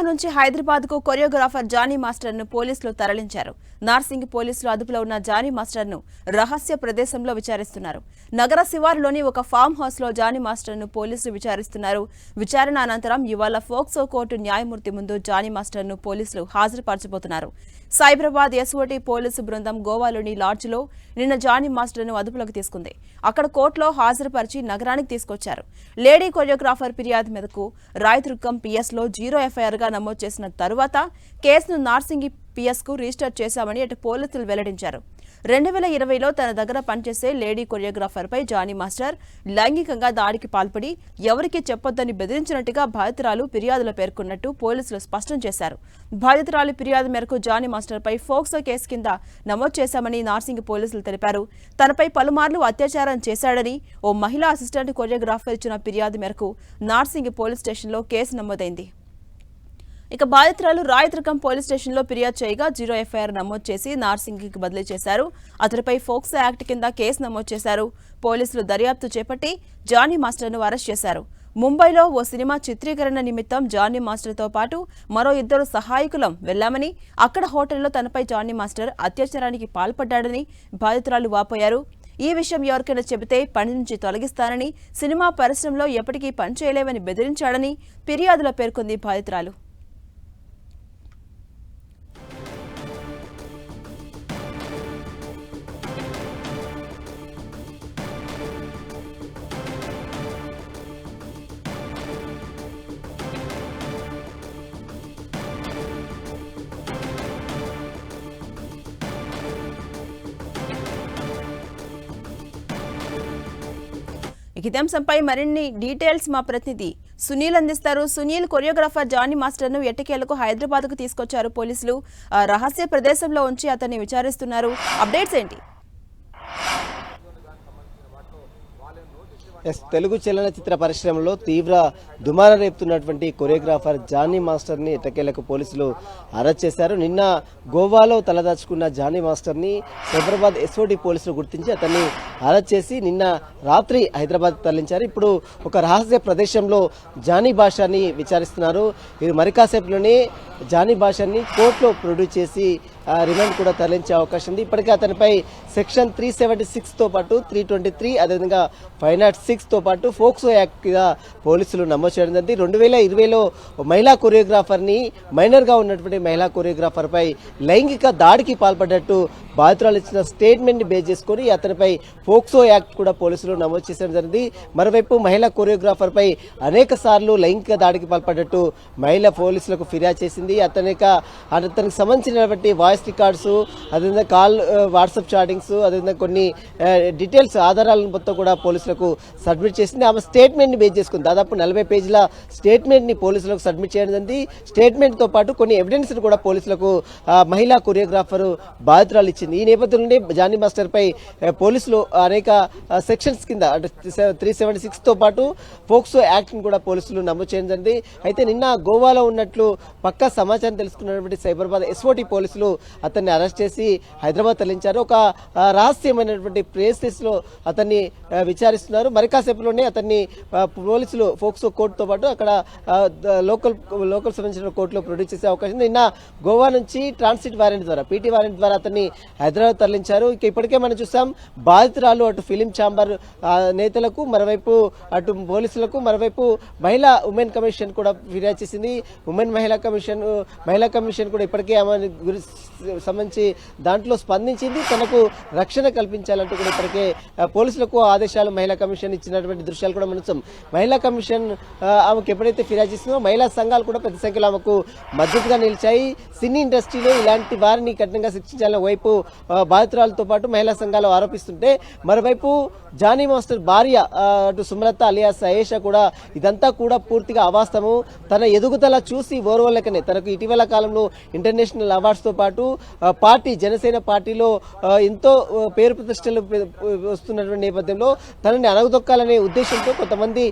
నుంచి హైదరాబాద్ కు choreographer Johnny master ను పోలీసులు తరలించారు. నార్సింగ్ పోలీసులు అదుపులో ఉన్న జానీ మాస్టర్ ను రహస్య ప్రదేశంలో విచారిస్తున్నారు. నగర శివారులోని ఒక ఫామ్ హౌస్ లో జానీ మాస్టర్ ను పోలీసులు విచారిస్తున్నారు. విచారణ అనంతరం ఇవాళ ఫోక్సో కోర్టు న్యాయమూర్తి ముందు జానీ మాస్టర్ ను పోలీసులు హాజరుపరచబోతున్నారు. సైబరాబాద్ ఎస్ఓటీ పోలీసు బృందం గోవాలోని లాడ్జిలో నిన్న జానీ మాస్టర్ ను అదుపులోకి తీసుకుంది. అక్కడ కోర్టులో హాజరుపరిచి నగరానికి తీసుకొచ్చారు. లేడీ కొరియోగ్రాఫర్ ఫిర్యాదు మేరకు రాయదుర్గం పిఎస్లో 0 ఎఫ్ఐఆర్ గా నమోదు చేసిన తరువాత కేసును నార్సింగి పిఎస్ కు రిజిస్టర్ చేశామని అటు పోలీసులు వెల్లడించారు. 2020లో తన దగ్గర పనిచేసే లేడీ కొరియోగ్రాఫర్ పై జానీ మాస్టర్ లైంగికంగా దాడికి పాల్పడి ఎవరికీ చెప్పొద్దని బెదిరించినట్టుగా బాధితురాలు ఫిర్యాదులో పేర్కొన్నట్టు పోలీసులు స్పష్టం చేశారు. బాధితురాలు ఫిర్యాదు మేరకు జానీ మాస్టర్ పై ఫోక్సో కేసు కింద నమోదు చేశామని నార్సింగ్ పోలీసులు తెలిపారు. తనపై పలుమార్లు అత్యాచారం చేశాడని ఓ మహిళా అసిస్టెంట్ కొరియోగ్రాఫర్ ఇచ్చిన ఫిర్యాదు మేరకు నార్సింగ్ పోలీస్ స్టేషన్లో కేసు నమోదైంది. ఇక బాధితురాలు రాయదుర్గం పోలీస్ స్టేషన్లో ఫిర్యాదు చేయగా 0 ఎఫ్ఐఆర్ నమోదు చేసి నార్సింగికి బదిలీ చేశారు. అతడిపై ఫోక్సో యాక్ట్ కింద కేసు నమోదు చేశారు. పోలీసులు దర్యాప్తు చేపట్టి జానీ మాస్టర్ను అరెస్ట్ చేశారు. ముంబైలో ఓ సినిమా చిత్రీకరణ నిమిత్తం జానీ మాస్టర్తో పాటు మరో 2 సహాయకులం వెళ్లామని, అక్కడ హోటల్లో తనపై జానీ మాస్టర్ అత్యాచారానికి పాల్పడ్డాడని బాధితురాలు వాపోయారు. ఈ విషయం ఎవరికైనా చెబితే పని నుంచి తొలగిస్తానని, సినిమా పరిశ్రమలో ఎప్పటికీ పనిచేయలేవని బెదిరించాడని ఫిర్యాదులో పేర్కొంది బాధితురాలు. ఇదే అంశంపై మరిన్ని డీటెయిల్స్ మా ప్రతినిధి సునీల్ అందిస్తారు. సునీల్, కొరియోగ్రాఫర్ జానీ మాస్టర్ ను ఎట్టకేలకు హైదరాబాద్ కు తీసుకొచ్చారు పోలీసులు. రహస్య ప్రదేశంలో ఉంచి అతన్ని విచారిస్తున్నారు. అప్డేట్స్ ఏంటి? తెలుగు చలనచిత్ర పరిశ్రమలో తీవ్ర దుమారం రేపుతున్నటువంటి కొరియోగ్రాఫర్ జానీ మాస్టర్ని ఎట్టకేలకు పోలీసులు అరెస్ట్ చేశారు. నిన్న గోవాలో తలదాచుకున్న జానీ మాస్టర్ని సైబరాబాద్ ఎస్ఓటీ పోలీసులు గుర్తించి అతన్ని అరెస్ట్ చేసి నిన్న రాత్రి హైదరాబాద్ తరలించారు. ఇప్పుడు ఒక రహస్య ప్రదేశంలో జానీ భాషని విచారిస్తున్నారు. ఇది మరి కాసేపులోనే జానీ భాషని కోర్టులో ప్రొడ్యూస్ చేసి రిమాండ్ కూడా తరలించే అవకాశం ఉంది. ఇప్పటికే అతనిపై సెక్షన్ 376తో పాటు 323 అదేవిధంగా 506తో పాటు ఫోక్సో యాక్ట్గా పోలీసులు నమోదు చేయడం జరిగింది. 2020లో మహిళా కొరియోగ్రాఫర్ని మైనర్గా ఉన్నటువంటి మహిళా కొరియోగ్రాఫర్పై లైంగిక దాడికి పాల్పడ్డట్టు బాధితురాలు ఇచ్చిన స్టేట్మెంట్ని బేస్ చేసుకొని అతనిపై ఫోక్సో యాక్ట్ కూడా పోలీసులు నమోదు చేయడం జరిగింది. మరోవైపు మహిళా కొరియోగ్రాఫర్పై అనేక సార్లు లైంగిక దాడికి పాల్పడ్డట్టు మహిళ పోలీసులకు ఫిర్యాదు చేసింది. అతనికి సంబంధించినటువంటి వాయిస్ రికార్డ్స్, అదేవిధంగా కాల్ వాట్సాప్ చాటింగ్స్, అదేవిధంగా కొన్ని డీటెయిల్స్ ఆధారాలను మొత్తం కూడా పోలీసులకు సబ్మిట్ చేసింది. ఆమె స్టేట్మెంట్ని బేస్ చేసుకుంది. దాదాపు 40 పేజీల స్టేట్మెంట్ని పోలీసులకు సబ్మిట్ చేయడం జరిగింది. స్టేట్మెంట్తో పాటు కొన్ని ఎవిడెన్స్ని కూడా పోలీసులకు మహిళా కొరియోగ్రాఫర్ బాధితురాలు ఇచ్చింది. ఈ నేపథ్యంలోనే జానీ మాస్టర్ పై పోలీసులు అనేక సెక్షన్స్ కింద అంటే 376తో పాటు ఫోక్సో యాక్ట్ కూడా పోలీసులు నమోదు చేయడం జరిగింది. అయితే నిన్న గోవాలో ఉన్నట్లు పక్కా సమాచారం తెలుసుకున్నటువంటి సైబరాబాద్ ఎస్ఓటీ పోలీసులు అతన్ని అరెస్ట్ చేసి హైదరాబాద్ తరలించారు. ఒక రహస్యమైనటువంటి ప్లేసెస్ లో అతన్ని విచారిస్తున్నారు. మరి కాసేపులోనే అతన్ని పోలీసులు ఫోక్సో కోర్టుతో పాటు అక్కడ లోకల్ సంబంధించిన కోర్టులో ప్రొడ్యూస్ చేసే అవకాశం ఉంది. నిన్న గోవా నుంచి ట్రాన్సిట్ వారెంట్ ద్వారా పీటీ వారెంట్ ద్వారా అతన్ని హైదరాబాద్ తరలించారు. ఇక ఇప్పటికే మనం చూసాం బాధితురాలు అటు ఫిలిం ఛాంబర్ నేతలకు, మరోవైపు అటు పోలీసులకు, మరోవైపు ఉమెన్ కమిషన్ కూడా ఫిర్యాదు చేసింది. మహిళా కమిషన్ కూడా ఇప్పటికే ఆమె సంబంధించి దాంట్లో స్పందించింది. తనకు రక్షణ కల్పించాలంటూ కూడా ఇప్పటికే పోలీసులకు ఆదేశాలు మహిళా కమిషన్ ఇచ్చినటువంటి దృశ్యాలు కూడా మనం మహిళా కమిషన్ ఆమెకు ఎప్పుడైతే ఫిర్యాదు చేసిందో మహిళా సంఘాలు కూడా పెద్ద సంఖ్యలో ఆమెకు మద్దతుగా నిలిచాయి. సినీ ఇండస్ట్రీలో ఇలాంటి వారిని కఠినంగా శిక్షించాలని వైపు బాధితురాలతో పాటు మహిళా సంఘాలు ఆరోపిస్తుంటే, మరోవైపు జానీ మాస్టర్ భార్య అటు సుమలత అలియాస్ అయేషా కూడా ఇదంతా కూడా పూర్తిగా అవాస్తవము, తన ఎదుగుదల చూసి ఓర్వలేకనే తనకు ఇటీవల కాలంలో ఇంటర్నేషనల్ అవార్డ్స్తో పాటు పాటు పార్టీ జనసేన పార్టీలో ఎంతో పేరు ప్రతిష్టలు వస్తున్నటువంటి నేపథ్యంలో తనని అణగదొక్కాలనే ఉద్దేశంతో కొంతమంది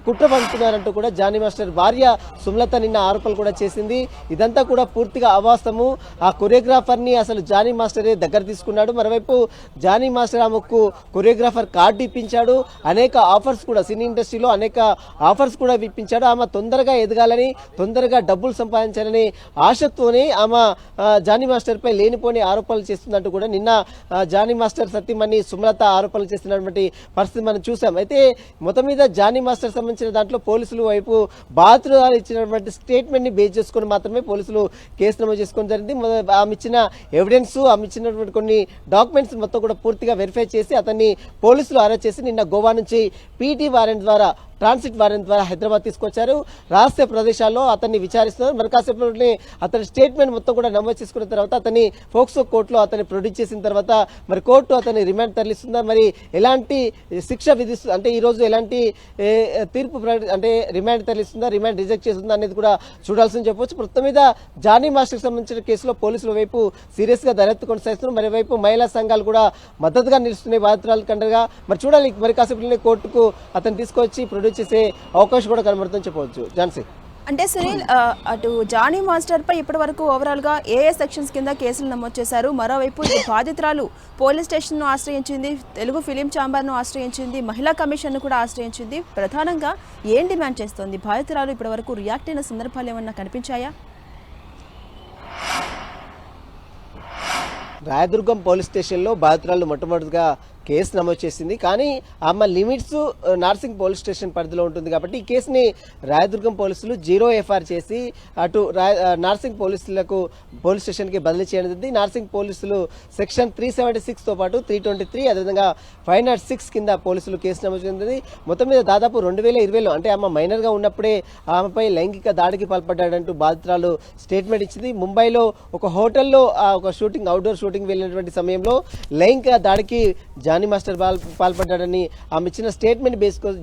కుట్ర పండుతున్నారంటూ కూడా జానీ మాస్టర్ భార్య సుమలత నిన్న ఆరోపణలు కూడా చేసింది. ఇదంతా కూడా పూర్తిగా అవాస్తవము. ఆ కొరియోగ్రాఫర్ ని అసలు జానీ మాస్టరే దగ్గర తీసుకున్నాడు. మరోవైపు జానీ మాస్టర్ ఆమెకు కొరియోగ్రాఫర్ కార్డు ఇప్పించాడు. అనేక ఆఫర్స్ కూడా సినీ ఇండస్ట్రీలో అనేక ఆఫర్స్ కూడా ఇప్పించాడు. ఆమె తొందరగా ఎదగాలని, తొందరగా డబ్బులు సంపాదించాలని ఆశతోనే ఆమె జానీ మాస్టర్ పై లేనిపోని ఆరోపణలు చేస్తుందంటూ కూడా నిన్న జానీ మాస్టర్ సత్యమణి సుమలత ఆరోపణలు చేస్తున్నటువంటి పరిస్థితి మనం చూసాం. అయితే మొత్తం మీద జానీ మాస్టర్ సంబంధించిన దాంట్లో పోలీసులు వైపు బాధితురాలు ఇచ్చినటువంటి స్టేట్మెంట్ ని బేస్ చేసుకుని మాత్రమే పోలీసులు కేసు నమోదు చేసుకోవడం జరిగింది. ఆమె ఇచ్చిన ఎవిడెన్స్, ఆమె ఇచ్చినటువంటి కొన్ని డాక్యుమెంట్స్ మొత్తం కూడా పూర్తిగా వెరిఫై చేసి అతన్ని పోలీసులు అరెస్ట్ చేసి నిన్న గోవా నుంచి పీటీ వారెంట్ ద్వారా, ట్రాన్సిట్ వారెంట్ ద్వారా హైదరాబాద్ తీసుకొచ్చారు. రహస్య ప్రదేశాల్లో అతన్ని విచారిస్తున్నారు. మరి కాసేపట్లోనే అతని స్టేట్మెంట్ మొత్తం కూడా నమోదు చేసుకున్న తర్వాత అతన్ని ఫోక్సో కోర్టులో అతన్ని ప్రొడ్యూస్ చేసిన తర్వాత మరి కోర్టు అతన్ని రిమాండ్ తరలిస్తుందా, మరి ఎలాంటి శిక్ష విధిస్తుంది, అంటే ఈ రోజు ఎలాంటి తీర్పు అంటే రిమాండ్ తరలిస్తుందా, రిమాండ్ రిజెక్ట్ చేస్తుందా అనేది కూడా చూడాల్సింది చెప్పవచ్చు. మొత్తం మీద జానీ మాస్టర్కి సంబంధించిన కేసులో పోలీసుల వైపు సీరియస్ గా దర్యాప్తు కొనసాగిస్తున్నారు. మరోవైపు మహిళా సంఘాలు కూడా మద్దతుగా నిలుస్తున్నాయి బాధితురాలు కండగా. మరి చూడాలి, మరి కాసేపట్లోనే కోర్టుకు అతను తీసుకొచ్చి ప్రొడ్యూస్ చేసే అవకాశం కూడా కనబడుతుందని చెప్పవచ్చు. ఝాన్సీ, అంటే సునీల్, అటు జానీ మాస్టర్ పై ఇప్పటి వరకు ఓవరాల్ గా ఏ సెక్షన్స్ కింద కేసులు నమోదు చేశారు? మరోవైపు బాధితురాలు పోలీస్ స్టేషన్ ను ఆశ్రయించింది, తెలుగు ఫిలిం ఛాంబర్ ను ఆశ్రయించింది, మహిళా కమిషన్ ను కూడా ఆశ్రయించింది. ప్రధానంగా ఏం డిమాండ్ చేస్తోంది బాధితురాలు? ఇప్పటి వరకు రియాక్ట్ అయిన సందర్భాలు ఏమన్నా కనిపించాయా? రాయదుర్గం పోలీస్ స్టేషన్లో బాధితురాలు మొట్టమొదటిగా కేసు నమోదు చేసింది. కానీ ఆమె లిమిట్స్ నార్సింగ్ పోలీస్ స్టేషన్ పరిధిలో ఉంటుంది కాబట్టి ఈ కేసుని రాయదుర్గం పోలీసులు 0 ఎఫ్ఐఆర్ చేసి అటు నార్సింగ్ పోలీస్ స్టేషన్కి బదిలీ చేయడం. నార్సింగ్ పోలీసులు సెక్షన్ 376తో పాటు 323 అదేవిధంగా 506 కింద పోలీసులు కేసు నమోదు చేసింది. మొత్తం మీద దాదాపు 2020లో, అంటే ఆమె మైనర్గా ఉన్నప్పుడే ఆమెపై లైంగిక దాడికి పాల్పడ్డాడంటూ బాధితురాలు స్టేట్మెంట్ ఇచ్చింది. ముంబైలో ఒక హోటల్లో ఒక షూటింగ్, అవుట్డోర్ షూటింగ్ వెళ్ళినటువంటి సమయంలో లైంగిక దాడికి జానీ మాస్టర్ పాల్పడ్డాడని ఆమె ఇచ్చిన స్టేట్మెంట్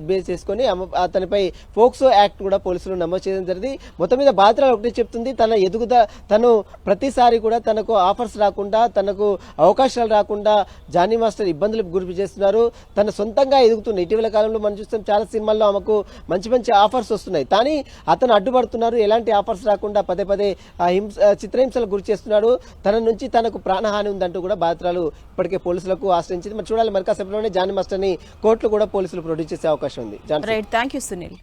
బేస్ చేసుకొని అతనిపై ఫోక్సో యాక్ట్ కూడా పోలీసులు నమోదు చేయడం జరిగింది. మొత్తం మీద బాధితురాలు ఒకటి చెప్తుంది, తను ప్రతిసారి కూడా తనకు ఆఫర్స్ రాకుండా, తనకు అవకాశాలు రాకుండా జానీ మాస్టర్ ఇబ్బందులకు గురి చేస్తున్నారు. తన సొంతంగా ఎదుగుతుంది. ఇటీవల కాలంలో మనం చూస్తాం చాలా సినిమాల్లో ఆమెకు మంచి మంచి ఆఫర్స్ వస్తున్నాయి, కానీ అతను అడ్డుపడుతున్నారు. ఎలాంటి ఆఫర్స్ రాకుండా పదే పదే చిత్రహింసలకు గురి చేస్తున్నాడు. తన నుంచి తనకు ప్రాణహాని ఉందంటూ కూడా బాధితురాలు ఇప్పటికే పోలీసులకు ఆశ్రయించింది. మరి చూడాలి, మరి కాసేపట్లోనే జానీ మాస్టర్ ని కోర్టులో కూడా పోలీసులు ప్రొడ్యూస్ చేసే అవకాశం ఉంది. Right, thank you Sunil.